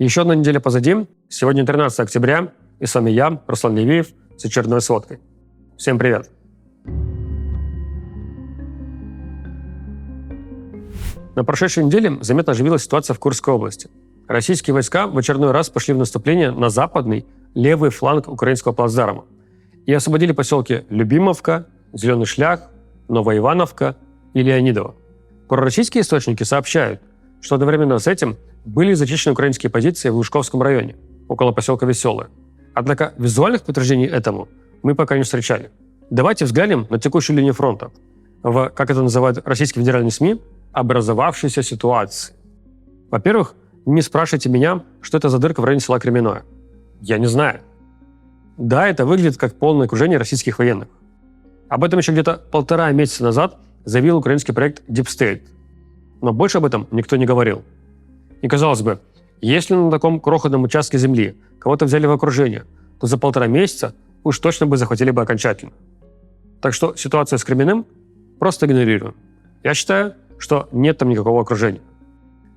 Еще одна неделя позади. Сегодня 13 октября, и с вами я, Руслан Левиев, с очередной сводкой. Всем привет! На прошедшей неделе заметно оживилась ситуация в Курской области. Российские войска в очередной раз пошли в наступление на западный, левый фланг украинского плацдарма и освободили поселки Любимовка, Зеленый Шлях, Новоивановка и Леонидово. Пророссийские источники сообщают, что одновременно с этим были зачищены украинские позиции в Лужковском районе, около поселка Веселое. Однако визуальных подтверждений этому мы пока не встречали. Давайте взглянем на текущую линию фронта в, как это называют российские федеральные СМИ, образовавшейся ситуации. Во-первых, не спрашивайте меня, что это за дырка в районе села Кременное. Я не знаю. Да, это выглядит как полное окружение российских военных. Об этом еще где-то 1,5 месяца назад заявил украинский проект Deep State. Но больше об этом никто не говорил. И казалось бы, если на таком крохотном участке земли кого-то взяли в окружение, то за 1,5 месяца уж точно бы захватили бы окончательно. Так что ситуацию с Кременным просто игнорируем. Я считаю, что нет там никакого окружения.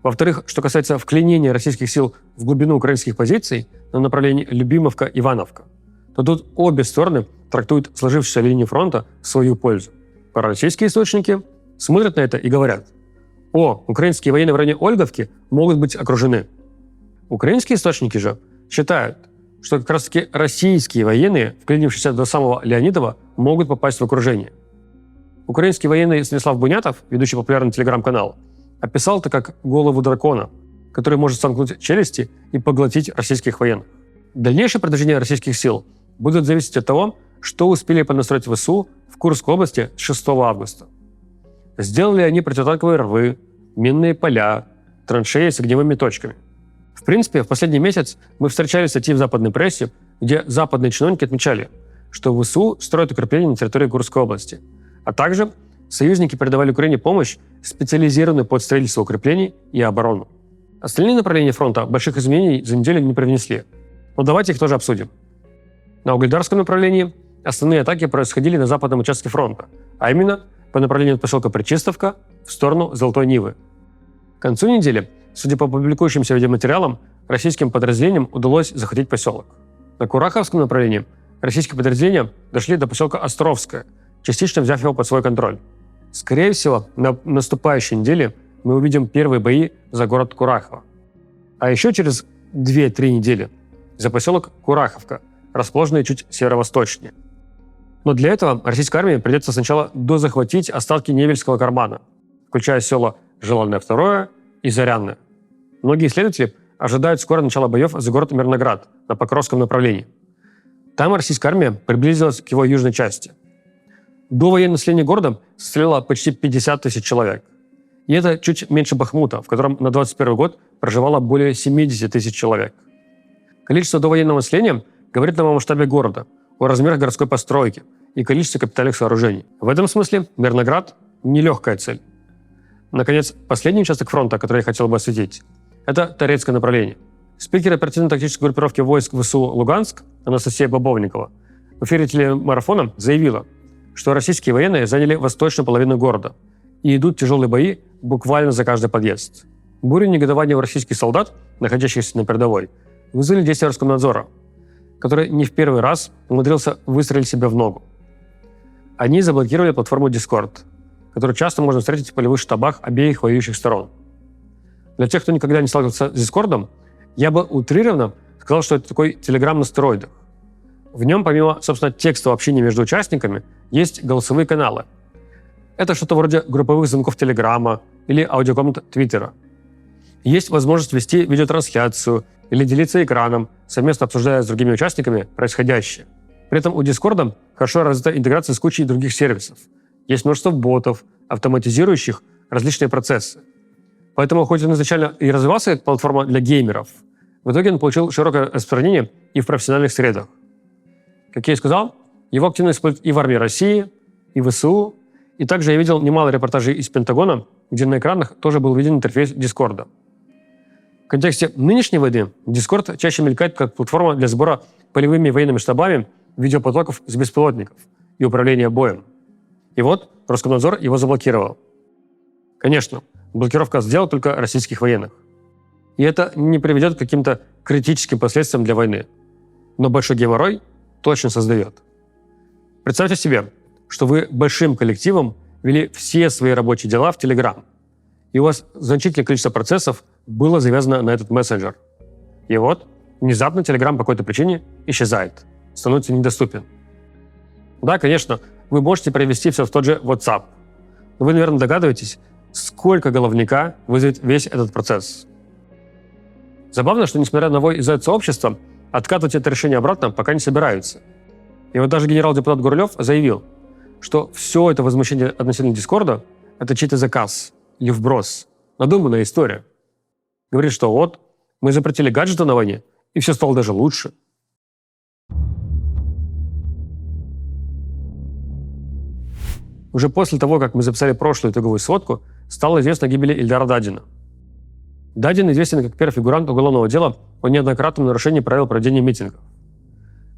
Во-вторых, что касается вклинения российских сил в глубину украинских позиций на направлении Любимовка-Ивановка, то тут обе стороны трактуют сложившуюся линию фронта в свою пользу. Пророссийские источники смотрят на это и говорят: «О, украинские военные в районе Ольговки могут быть окружены». Украинские источники же считают, что как раз-таки российские военные, вклинившиеся до самого Леонидова, могут попасть в окружение. Украинский военный Станислав Бунятов, ведущий популярный телеграм-канал, описал это как голову дракона, который может сомкнуть челюсти и поглотить российских военных. Дальнейшее продвижение российских сил будет зависеть от того, что успели понастроить ВСУ в Курской области с 6 августа. Сделали они противотанковые рвы, минные поля, траншеи с огневыми точками. В принципе, в последний месяц мы встречали статьи в западной прессе, где западные чиновники отмечали, что ВСУ строят укрепления на территории Курской области, а также союзники передавали Украине помощь, специализированную под строительство укреплений и оборону. Остальные направления фронта больших изменений за неделю не привнесли. Но давайте их тоже обсудим. На Угледарском направлении основные атаки происходили на западном участке фронта, а именно по направлению от поселка Причистовка в сторону Золотой Нивы. К концу недели, судя по публикующимся видеоматериалам, российским подразделениям удалось захватить поселок. На Кураховском направлении российские подразделения дошли до поселка Островское, частично взяв его под свой контроль. Скорее всего, на наступающей неделе мы увидим первые бои за город Курахово. А еще через 2-3 недели за поселок Кураховка, расположенный чуть северо-восточнее. Но для этого российской армии придется сначала дозахватить остатки Невельского кармана, включая села Желанное II и Зарянное. Многие исследователи ожидают скоро начала боев за город Мирноград на Покровском направлении. Там российская армия приблизилась к его южной части. До военного населения города составляло почти 50 тысяч человек. И это чуть меньше Бахмута, в котором на 2021 год проживало более 70 тысяч человек. Количество довоенного населения говорит нам о масштабе города, о размерах городской постройки и количестве капитальных сооружений. В этом смысле Мирноград – нелегкая цель. Наконец, последний участок фронта, который я хотел бы осветить, это Торецкое направление. Спикер оперативно-тактической группировки войск ВСУ «Луганск» Анастасия Бобовникова в эфире телемарафона заявила, что российские военные заняли восточную половину города и идут тяжелые бои буквально за каждый подъезд. Бурю негодования у российских солдат, находящихся на передовой, вызвали действия Роскомнадзора, который не в первый раз умудрился выстрелить себе в ногу. Они заблокировали платформу Discord, которую часто можно встретить в полевых штабах обеих воюющих сторон. Для тех, кто никогда не сталкивался с Discord'ом, я бы утрированно сказал, что это такой телеграм на стероидах. В нем, помимо, собственно, текстового общения между участниками, есть голосовые каналы. Это что-то вроде групповых звонков Телеграма или аудиокомнат Твиттера. Есть возможность вести видеотрансляцию или делиться экраном, совместно обсуждая с другими участниками происходящее. При этом у Discord хорошо развита интеграция с кучей других сервисов. Есть множество ботов, автоматизирующих различные процессы. Поэтому, хоть он изначально и развивался как платформа для геймеров, в итоге он получил широкое распространение и в профессиональных средах. Как я и сказал, его активно используют и в армии России, и в ВСУ, и также я видел немало репортажей из Пентагона, где на экранах тоже был виден интерфейс Discord. В контексте нынешней войны Discord чаще мелькает как платформа для сбора полевыми военными штабами видеопотоков с беспилотников и управления боем. И вот Роскомнадзор его заблокировал. Конечно, блокировка сделала только российских военных. И это не приведет к каким-то критическим последствиям для войны. Но большой геморрой точно создает. Представьте себе, что вы большим коллективом вели все свои рабочие дела в Telegram, и у вас значительное количество процессов было завязано на этот мессенджер. И вот внезапно Telegram по какой-то причине исчезает, становится недоступен. Да, конечно, вы можете перевести все в тот же WhatsApp, но вы, наверное, догадываетесь, сколько головняка вызовет весь этот процесс. Забавно, что, несмотря на вой из сообщества, откатывать это решение обратно пока не собираются. И вот даже генерал-депутат Гурлев заявил, что все это возмущение относительно Дискорда – это чей-то заказ или вброс, надуманная история. Говорит, что вот, мы запретили гаджеты на войне, и все стало даже лучше. Уже после того, как мы записали прошлую итоговую сводку, стало известно о гибели Ильдара Дадина. Дадин известен как первый фигурант уголовного дела о неоднократном нарушении правил проведения митингов.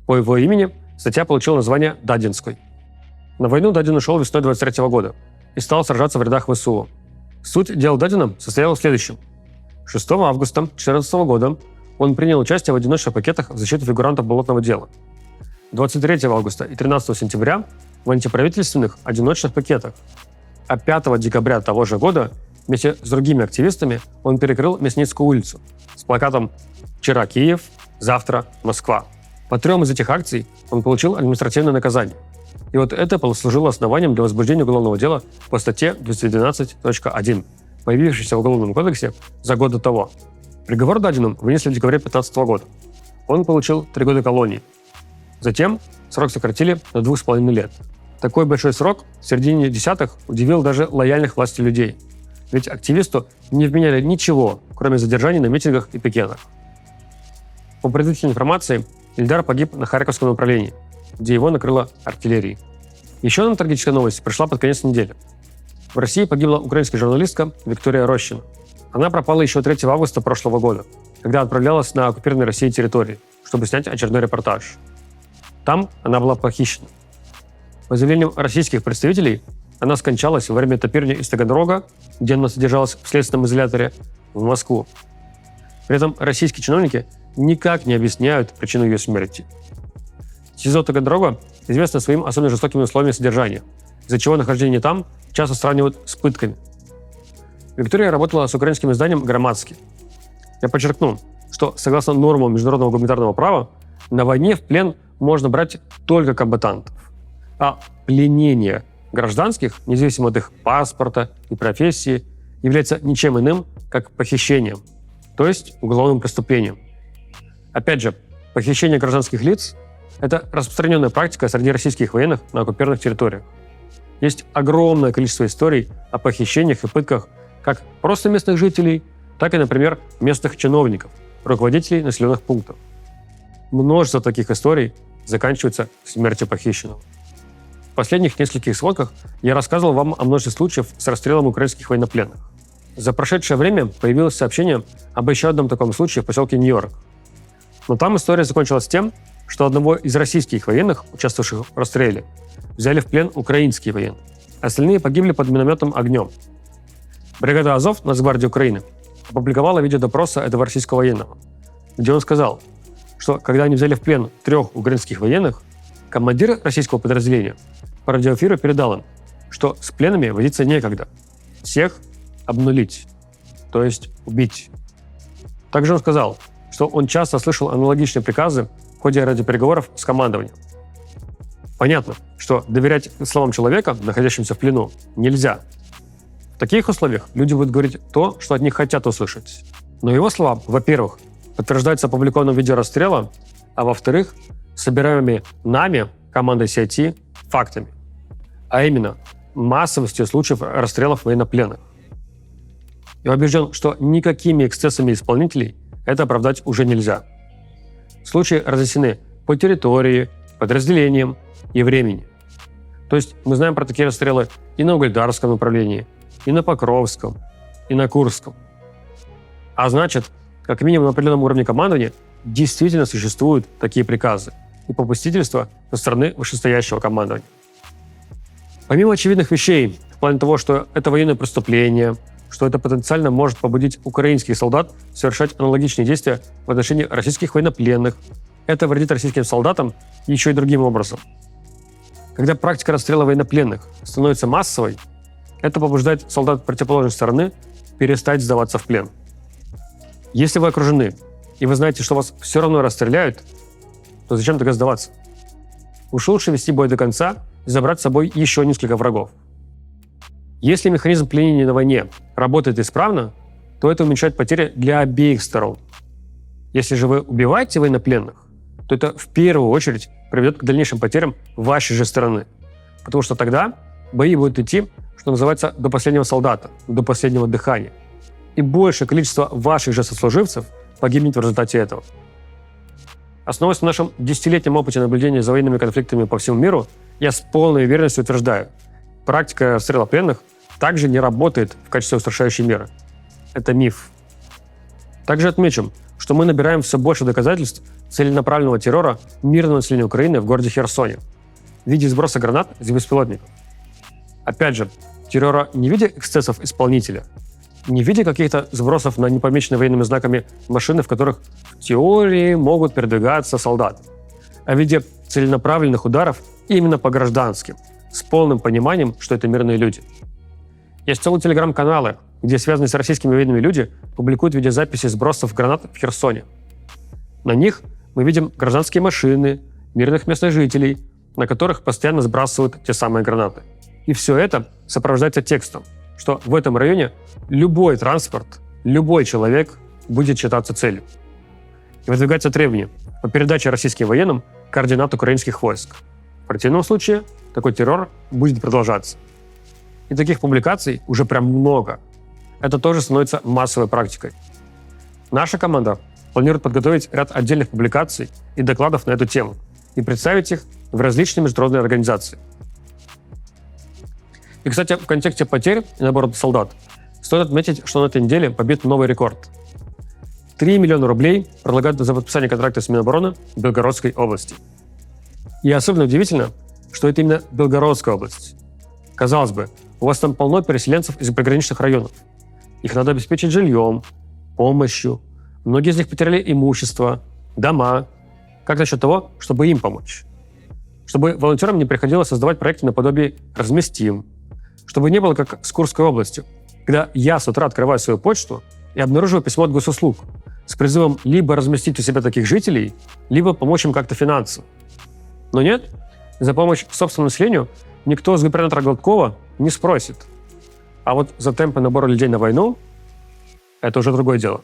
По его имени статья получила название «Дадинской». На войну Дадин ушел весной 23 года и стал сражаться в рядах ВСУ. Суть дела Дадина состояла в следующем. 6 августа 2014 года он принял участие в одиночных пикетах в защиту фигурантов болотного дела. 23 августа и 13 сентября в антиправительственных одиночных пикетах. А 5 декабря того же года вместе с другими активистами он перекрыл Мясницкую улицу с плакатом «Вчера Киев, завтра Москва». По 3 из этих акций он получил административное наказание. И вот это послужило основанием для возбуждения уголовного дела по статье 212.1, появившейся в Уголовном кодексе за год до того. Приговор Дадину вынесли в декабре 2015 года. Он получил 3 года колонии. Затем срок сократили до 2,5 лет. Такой большой срок в середине десятых удивил даже лояльных власти людей. Ведь активисту не вменяли ничего, кроме задержаний на митингах и пикетах. По предварительной информации, Ильдар погиб на Харьковском направлении, где его накрыло артиллерией. Еще одна трагическая новость пришла под конец недели. В России погибла украинская журналистка Виктория Рощина. Она пропала еще 3 августа прошлого года, когда отправлялась на оккупированной Россией территории, чтобы снять очередной репортаж. Там она была похищена. По заявлению российских представителей, она скончалась во время этапирования из Таганрога, где она содержалась в следственном изоляторе, в Москву. При этом российские чиновники никак не объясняют причину ее смерти. СИЗО Таганрога известно своим особенно жестокими условиями содержания, из-за чего нахождение там часто сравнивают с пытками. Виктория работала с украинским изданием «Громадский». Я подчеркну, что согласно нормам международного гуманитарного права, на войне в плен можно брать только комбатантов, а пленение гражданских, независимо от их паспорта и профессии, является ничем иным, как похищением, то есть уголовным преступлением. Опять же, похищение гражданских лиц – это распространенная практика среди российских военных на оккупированных территориях. Есть огромное количество историй о похищениях и пытках как просто местных жителей, так и, например, местных чиновников, руководителей населенных пунктов. Множество таких историй заканчивается смертью похищенного. В последних нескольких сводках я рассказывал вам о множестве случаев с расстрелом украинских военнопленных. За прошедшее время появилось сообщение об еще одном таком случае в поселке Нью-Йорк. Но там история закончилась тем, что одного из российских военных, участвовавших в расстреле, взяли в плен украинские военные. Остальные погибли под минометным огнем. Бригада Азов Нацгвардии Украины опубликовала видео допроса этого российского военного, где он сказал, что когда они взяли в плен 3 украинских военных, командир российского подразделения по радиоэфиру передал им, что с пленными возиться некогда. Всех обнулить, то есть убить. Также он сказал, что он часто слышал аналогичные приказы в ходе радиопереговоров с командованием. Понятно, что доверять словам человека, находящимся в плену, нельзя. В таких условиях люди будут говорить то, что от них хотят услышать. Но его слова, во-первых, подтверждаются опубликованным видео расстрела, а во-вторых, собираемыми нами, командой CIT, фактами. А именно, массовостью случаев расстрелов военнопленных. Я убежден, что никакими эксцессами исполнителей это оправдать уже нельзя. Случаи разнесены по территории, подразделениям и времени. То есть мы знаем про такие расстрелы и на Угледарском направлении, и на Покровском, и на Курском. А значит, как минимум на определенном уровне командования действительно существуют такие приказы и попустительства со стороны вышестоящего командования. Помимо очевидных вещей, в плане того, что это военное преступление, что это потенциально может побудить украинских солдат совершать аналогичные действия в отношении российских военнопленных. Это вредит российским солдатам еще и другим образом. Когда практика расстрела военнопленных становится массовой, это побуждает солдат противоположной стороны перестать сдаваться в плен. Если вы окружены, и вы знаете, что вас все равно расстреляют, то зачем тогда сдаваться? Уж лучше вести бой до конца и забрать с собой еще несколько врагов. Если механизм пленения на войне работает исправно, то это уменьшает потери для обеих сторон. Если же вы убиваете военнопленных, то это в первую очередь приведет к дальнейшим потерям вашей же стороны. Потому что тогда бои будут идти, что называется, до последнего солдата, до последнего дыхания. И большее количество ваших же сослуживцев погибнет в результате этого. Основываясь на нашем десятилетнем опыте наблюдения за военными конфликтами по всему миру, я с полной уверенностью утверждаю, практика расстрела пленных также не работает в качестве устрашающей меры. Это миф. Также отмечим, что мы набираем все больше доказательств целенаправленного террора мирного населения Украины в городе Херсоне в виде сброса гранат из беспилотников. Опять же, террора не в виде эксцессов исполнителя, не в виде каких-то сбросов на непомеченные военными знаками машины, в которых в теории могут передвигаться солдаты, а в виде целенаправленных ударов именно по гражданским, с полным пониманием, что это мирные люди. Есть целые телеграм-каналы, где связанные с российскими военными люди публикуют видеозаписи сбросов гранат в Херсоне. На них мы видим гражданские машины, мирных местных жителей, на которых постоянно сбрасывают те самые гранаты. И все это сопровождается текстом, что в этом районе любой транспорт, любой человек будет считаться целью. И выдвигается требование по передаче российским военным координат украинских войск. В противном случае такой террор будет продолжаться. И таких публикаций уже прям много. Это тоже становится массовой практикой. Наша команда планирует подготовить ряд отдельных публикаций и докладов на эту тему и представить их в различные международные организации. И, кстати, в контексте потерь и наоборот солдат стоит отметить, что на этой неделе побит новый рекорд. 3 миллиона рублей предлагают за подписание контракта с Минобороны в Белгородской области. И особенно удивительно, что это именно Белгородская область. Казалось бы, у вас там полно переселенцев из приграничных районов. Их надо обеспечить жильем, помощью. Многие из них потеряли имущество, дома. Как насчет того, чтобы им помочь? Чтобы волонтерам не приходилось создавать проекты наподобие «Разместим». Чтобы не было как с Курской областью, когда я с утра открываю свою почту и обнаруживаю письмо от госуслуг с призывом либо разместить у себя таких жителей, либо помочь им как-то финансово. Но нет, за помощь собственному населению никто с губернатора Гладкова не спросит. А вот за темпы набора людей на войну – это уже другое дело.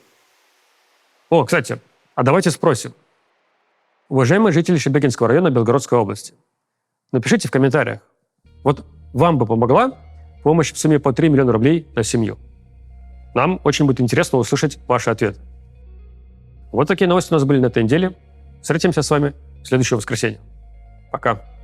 О, кстати, а давайте спросим. Уважаемые жители Шебекинского района Белгородской области, напишите в комментариях, вот вам бы помогла помощь в сумме по 3 миллиона рублей на семью? Нам очень будет интересно услышать ваши ответы. Вот такие новости у нас были на этой неделе. Встретимся с вами в следующее воскресенье. Пока.